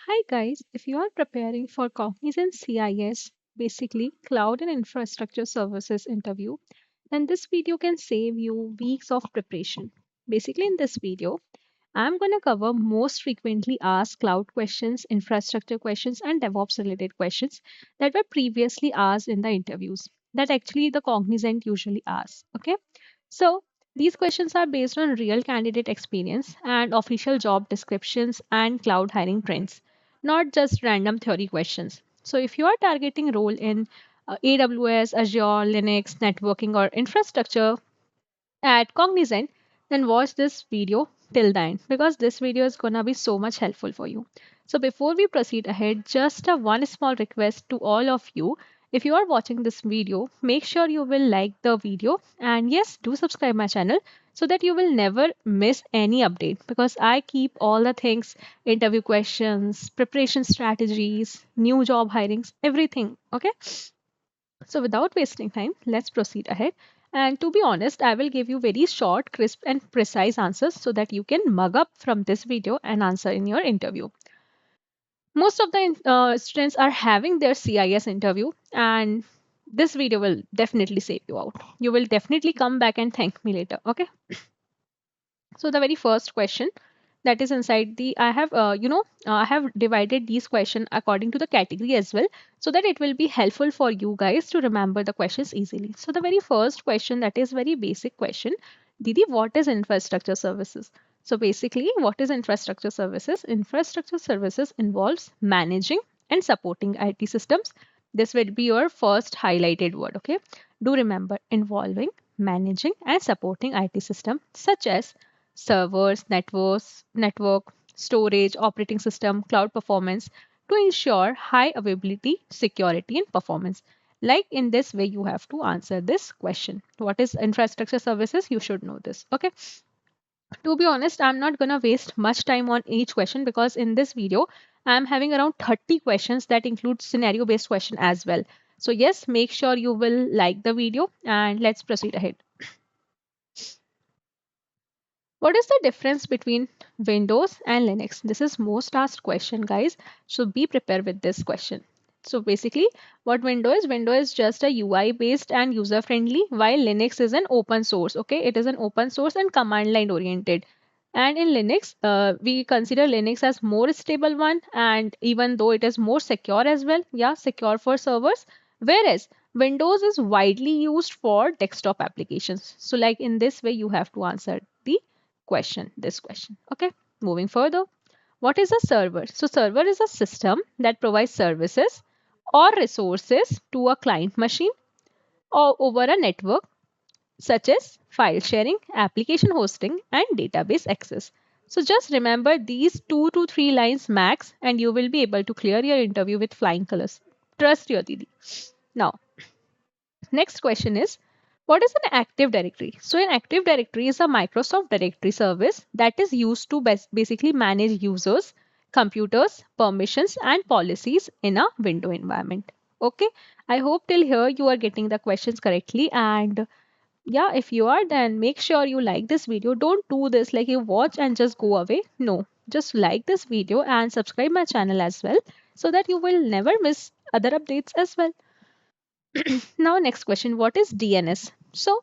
Hi guys, if you are preparing for Cognizant CIS, basically Cloud and Infrastructure Services interview, then this video can save you weeks of preparation. Basically, in this video, I'm going to cover most frequently asked cloud questions, infrastructure questions, and DevOps related questions that were previously asked in the interviews that actually the Cognizant usually asks. Okay, so these questions are based on real candidate experience and official job descriptions and cloud hiring trends, not just random theory questions. So if you are targeting role in AWS, Azure, Linux, networking, or infrastructure, at Cognizant, then watch this video till the end because this video is gonna be so much helpful for you. So before we proceed ahead, just a one small request to all of you. If you are watching this video, make sure you will like the video and yes, do subscribe my channel so that you will never miss any update because I keep all the things, interview questions, preparation strategies, new job hirings, everything. Okay. So without wasting time, let's proceed ahead. And to be honest, I will give you very short, crisp, and precise answers so that you can mug up from this video and answer in your interview. Most of the students are having their CIS interview, and this video will definitely save you out. You will definitely come back and thank me later. Okay. So the very first question that is inside the I have divided these questions according to the category as well so that it will be helpful for you guys to remember the questions easily. So the very first question, that is very basic question. Didi, what is infrastructure services? So basically, what is infrastructure services? Infrastructure services involves managing and supporting IT systems. This will be your first highlighted word. Okay, do remember, involving, managing and supporting IT system such as servers, network, storage, operating system, cloud performance to ensure high availability, security, and performance. Like in this way, you have to answer this question. What is infrastructure services? You should know this. Okay. To be honest, I'm not gonna waste much time on each question because in this video, I'm having around 30 questions that include scenario based question as well. So yes, make sure you will like the video and let's proceed ahead. What is the difference between Windows and Linux? This is most asked question, guys. So be prepared with this question. So basically, what Windows is just a UI based and user friendly, while Linux is an open source. Okay, it is an open source and command line oriented. And in Linux, we consider Linux as more stable one, and even though it is more secure as well, yeah, secure for servers. Whereas Windows is widely used for desktop applications. So, like in this way, you have to answer the this question. Okay, moving further. What is a server? So server is a system that provides services or resources to a client machine or over a network, such as file sharing, application hosting, and database access. So just remember these 2 to 3 lines max and you will be able to clear your interview with flying colors. Trust your Didi. Now, next question is, what is an Active Directory? So an Active Directory is a Microsoft directory service that is used to basically manage users, computers, permissions and policies in a window environment. Okay, I hope till here you are getting the questions correctly, and yeah, if you are, then make sure you like this video. Don't do this like you watch and just go away. No, just like this video and subscribe my channel as well so that you will never miss other updates as well. Now, next question, what is DNS? So,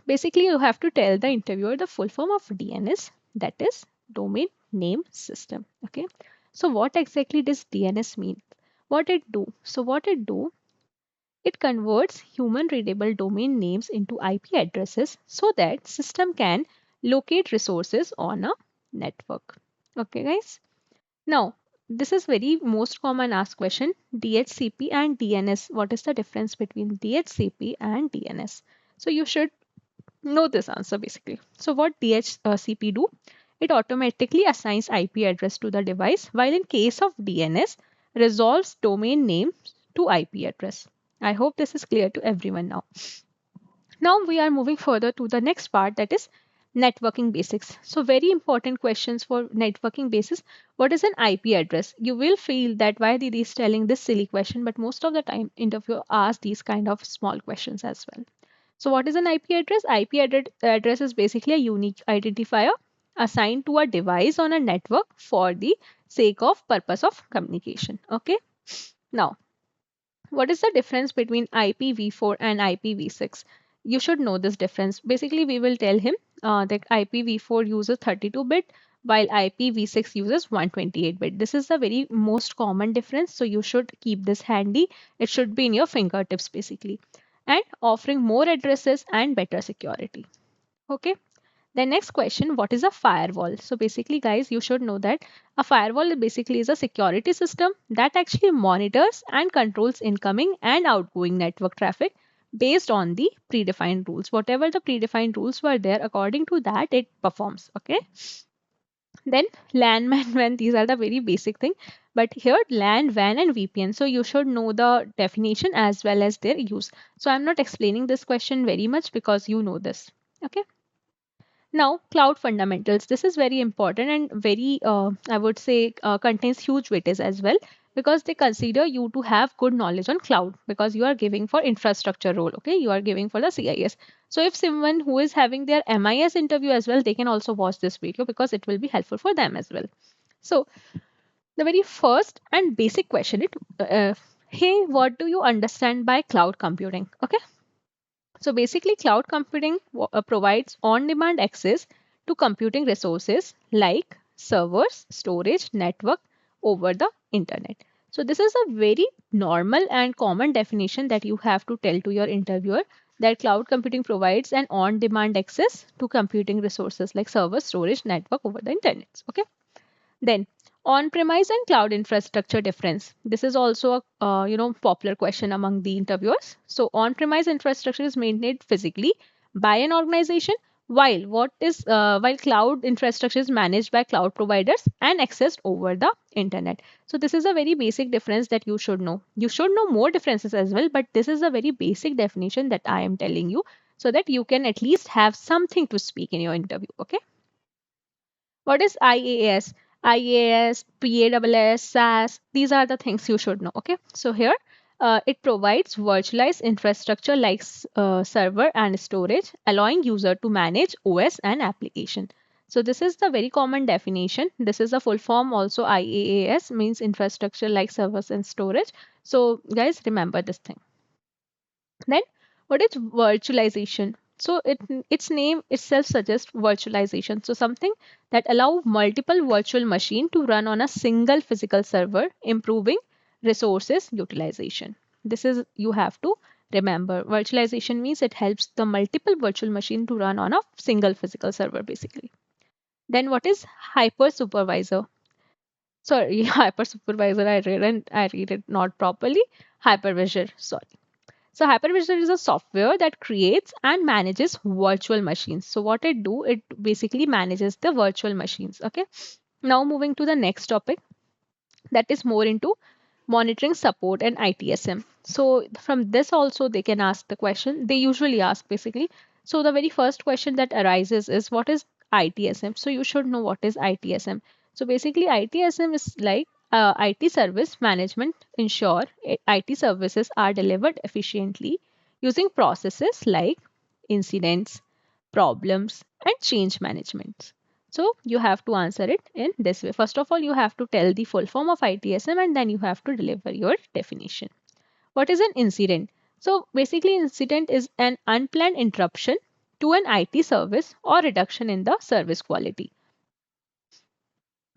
basically, you have to tell the interviewer the full form of DNS, that is domain name system. Okay. So, what exactly does DNS mean? What it do? So, what it do? It converts human readable domain names into IP addresses so that system can locate resources on a network. Okay, guys. Now, this is very most common asked question, DHCP and DNS. What is the difference between DHCP and DNS? So you should know this answer basically. So what DHCP do? It automatically assigns IP address to the device, while in case of DNS, resolves domain name to IP address. I hope this is clear to everyone now. Now we are moving further to the next part, that is networking basics. So very important questions for networking basis. What is an IP address? You will feel that why Didi is telling this silly question, but most of the time interviewer asks these kind of small questions as well. So what is an IP address? Address is basically a unique identifier assigned to a device on a network for the sake of purpose of communication. Okay. Now, what is the difference between IPv4 and IPv6? You should know this difference. Basically, we will tell him that IPv4 uses 32-bit while IPv6 uses 128-bit. This is the very most common difference. So you should keep this handy. It should be in your fingertips basically. And offering more addresses and better security. Okay. The next question, what is a firewall? So basically, guys, you should know that a firewall basically is a security system that actually monitors and controls incoming and outgoing network traffic based on the predefined rules. Whatever the predefined rules were there, according to that, it performs. Okay. Then LAN, MAN, WAN, these are the very basic thing. But here LAN, WAN and VPN. So you should know the definition as well as their use. So I'm not explaining this question very much because you know this. Okay. Now, cloud fundamentals. This is very important and very, I would say, contains huge weightage as well because they consider you to have good knowledge on cloud because you are giving for infrastructure role. Okay, you are giving for the CIS. So if someone who is having their MIS interview as well, they can also watch this video because it will be helpful for them as well. So the very first and basic question it, hey, what do you understand by cloud computing? Okay. So basically, cloud computing provides on-demand access to computing resources like servers, storage, network over the internet. So this is a very normal and common definition that you have to tell to your interviewer that cloud computing provides an on-demand access to computing resources like server, storage, network over the internet. Okay. Then on-premise and cloud infrastructure difference. This is also a popular question among the interviewers. So on-premise infrastructure is maintained physically by an organization, while cloud infrastructure is managed by cloud providers and accessed over the internet. So this is a very basic difference that you should know. You should know more differences as well, but this is a very basic definition that I am telling you so that you can at least have something to speak in your interview. Okay. What is IaaS? IaaS, PaaS, SaaS, these are the things you should know. Okay, so here it provides virtualized infrastructure like server and storage, allowing user to manage OS and application. So this is the very common definition. This is the full form also. IaaS means infrastructure like servers and storage. So guys, remember this thing. Then what is virtualization? So its name itself suggests virtualization. So something that allow multiple virtual machine to run on a single physical server, improving resources utilization. This is you have to remember. Virtualization means it helps the multiple virtual machine to run on a single physical server basically. Then what is hypersupervisor? Sorry, hypersupervisor. I read it not properly. Hypervisor. Sorry. So hypervisor is a software that creates and manages virtual machines. So what it do, it basically manages the virtual machines. Okay. Now moving to the next topic that is more into monitoring support and ITSM. So from this also they can ask the question. They usually ask basically. So the very first question that arises is what is ITSM? So you should know what is ITSM. So basically ITSM is like IT service management ensure IT services are delivered efficiently using processes like incidents, problems, and change management. So you have to answer it in this way. First of all, you have to tell the full form of ITSM and then you have to deliver your definition. What is an incident? So basically incident is an unplanned interruption to an IT service or reduction in the service quality.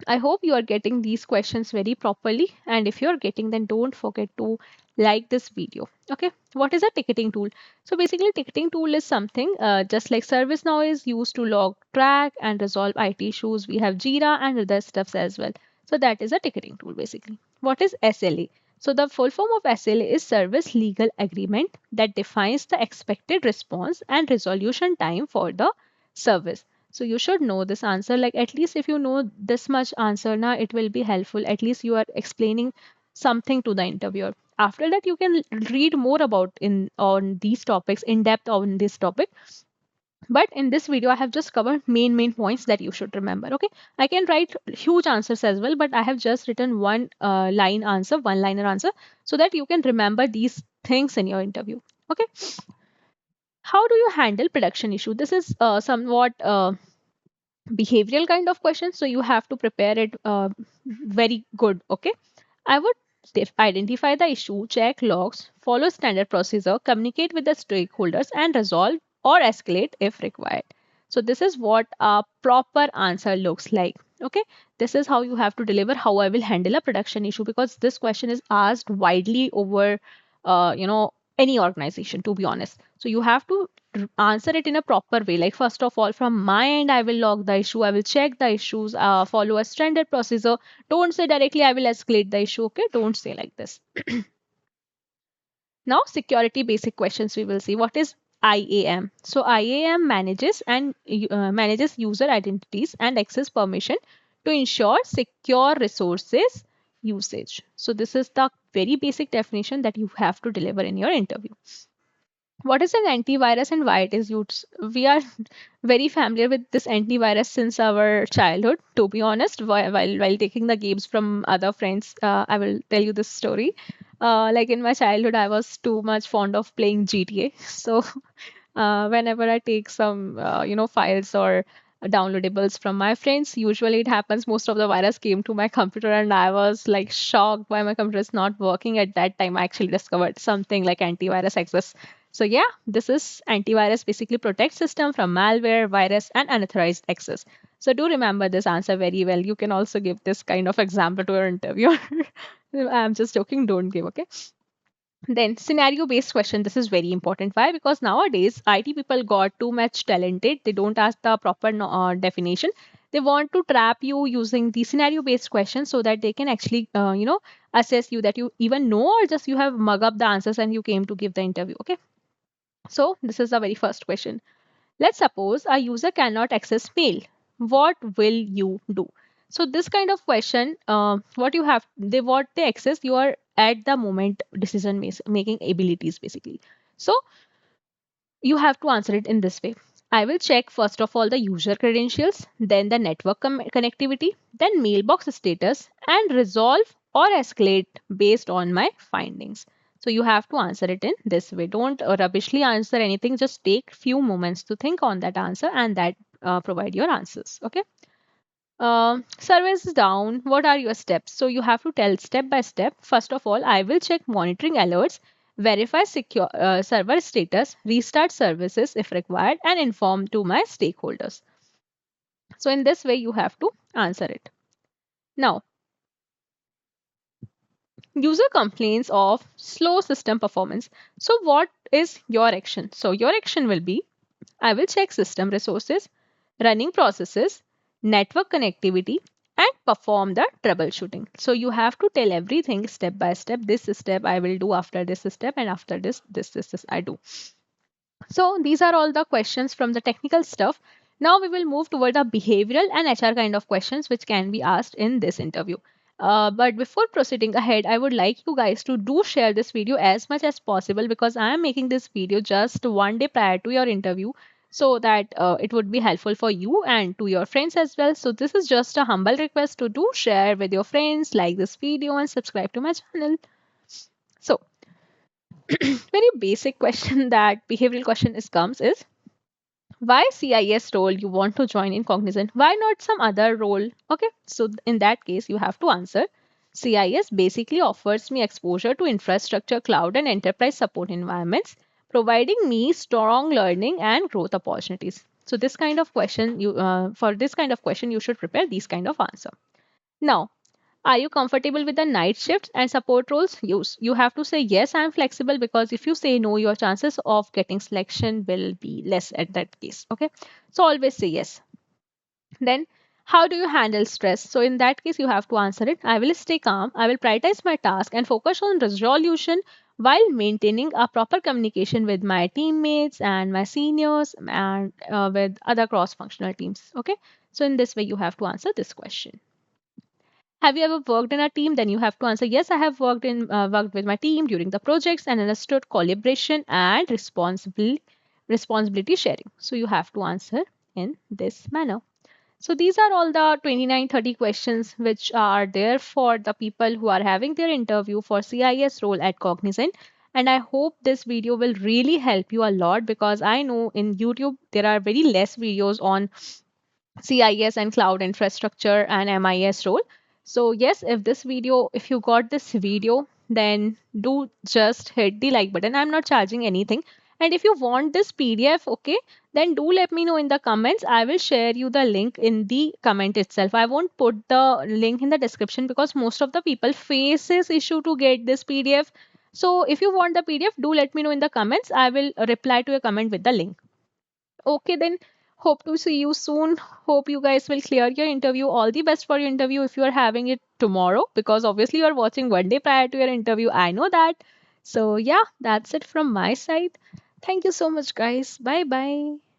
I hope you are getting these questions very properly, and if you're getting, then don't forget to like this video. Okay, what is a ticketing tool? So basically ticketing tool is something just like ServiceNow is used to log, track and resolve IT issues. We have Jira and other stuffs as well. So that is a ticketing tool basically. What is SLA? So the full form of SLA is service legal agreement that defines the expected response and resolution time for the service. So you should know this answer. Like at least if you know this much answer now, it will be helpful. At least you are explaining something to the interviewer. After that, you can read more about in on these topics in depth on this topic. But in this video, I have just covered main points that you should remember. Okay, I can write huge answers as well, but I have just written one liner answer, so that you can remember these things in your interview. Okay, how do you handle production issue? This is somewhat behavioral kind of question, so you have to prepare it very good. Okay, I would identify the issue, check logs, follow standard procedure, communicate with the stakeholders, and resolve or escalate if required. So this is what a proper answer looks like. Okay, this is how you have to deliver how I will handle a production issue, because this question is asked widely over any organization, to be honest. So you have to answer it in a proper way. Like, first of all, from my end, I will log the issue, I will check the issues, follow a standard procedure. Don't say directly, I will escalate the issue. Okay, don't say like this. Now, security basic questions we will see. What is IAM? So IAM manages user identities and access permission to ensure secure resources usage. So this is the very basic definition that you have to deliver in your interview. What is an antivirus and why it is used? We are very familiar with this antivirus since our childhood, to be honest. While taking the games from other friends, I will tell you this story. Like, in my childhood, I was too much fond of playing GTA. So whenever I take some, files or downloadables from my friends, usually it happens most of the virus came to my computer, and I was like shocked why my computer is not working. At that time, I actually discovered something like antivirus access. So yeah, this is antivirus basically protects system from malware, virus, and unauthorized access. So do remember this answer very well. You can also give this kind of example to your interviewer. I'm just joking. Don't give. Okay. Then scenario based question. This is very important. Why? Because nowadays IT people got too much talented. They don't ask the proper definition. They want to trap you using the scenario based questions so that they can actually, assess you that you even know, or just you have mug up the answers and you came to give the interview. Okay. So this is the very first question. Let's suppose a user cannot access mail. What will you do? So this kind of question, what they access, you are at the moment decision making abilities basically. So you have to answer it in this way. I will check first of all the user credentials, then the network connectivity, then mailbox status, and resolve or escalate based on my findings. So you have to answer it in this way. Don't rubbishly answer anything. Just take few moments to think on that answer, and that provide your answers. Okay. Service is down. What are your steps? So you have to tell step by step. First of all, I will check monitoring alerts, verify secure server status, restart services if required, and inform to my stakeholders. So in this way, you have to answer it. Now, user complains of slow system performance. So what is your action? So your action will be, I will check system resources, running processes, network connectivity, and perform the troubleshooting. So you have to tell everything step by step. This step I will do after this step, and after this I do. So these are all the questions from the technical stuff. Now we will move toward the behavioral and HR kind of questions which can be asked in this interview. But before proceeding ahead, I would like you guys to do share this video as much as possible, because I am making this video just one day prior to your interview, so that it would be helpful for you and to your friends as well. So this is just a humble request to do share with your friends, like this video, and subscribe to my channel. So very basic question that behavioral question is comes is, why CIS role you want to join in Cognizant? Why not some other role? Okay, so in that case, you have to answer. CIS basically offers me exposure to infrastructure, cloud, and enterprise support environments, providing me strong learning and growth opportunities. So this kind of question, for this kind of question, you should prepare these kind of answer. Now, are you comfortable with the night shifts and support roles? You have to say yes, I'm flexible, because if you say no, your chances of getting selection will be less at that case. Okay. So always say yes. Then, how do you handle stress? So in that case, you have to answer it. I will stay calm. I will prioritize my task and focus on resolution while maintaining a proper communication with my teammates and my seniors, and with other cross-functional teams. Okay. So in this way, you have to answer this question. Have you ever worked in a team? Then you have to answer yes. I have worked with my team during the projects and understood collaboration and responsibility sharing. So you have to answer in this manner. So these are all the 29-30 questions which are there for the people who are having their interview for CIS role at Cognizant. And I hope this video will really help you a lot, because I know in YouTube there are very less videos on CIS and cloud infrastructure and MIS role. So yes, if you got this video, then do just hit the like button. I'm not charging anything. And if you want this PDF, okay, then do let me know in the comments. I will share you the link in the comment itself. I won't put the link in the description because most of the people faces issue to get this PDF. So if you want the PDF, do let me know in the comments. I will reply to your comment with the link. Okay, then hope to see you soon. Hope you guys will clear your interview. All the best for your interview if you are having it tomorrow, because obviously you are watching one day prior to your interview. I know that. So, yeah, that's it from my side. Thank you so much, guys. Bye bye.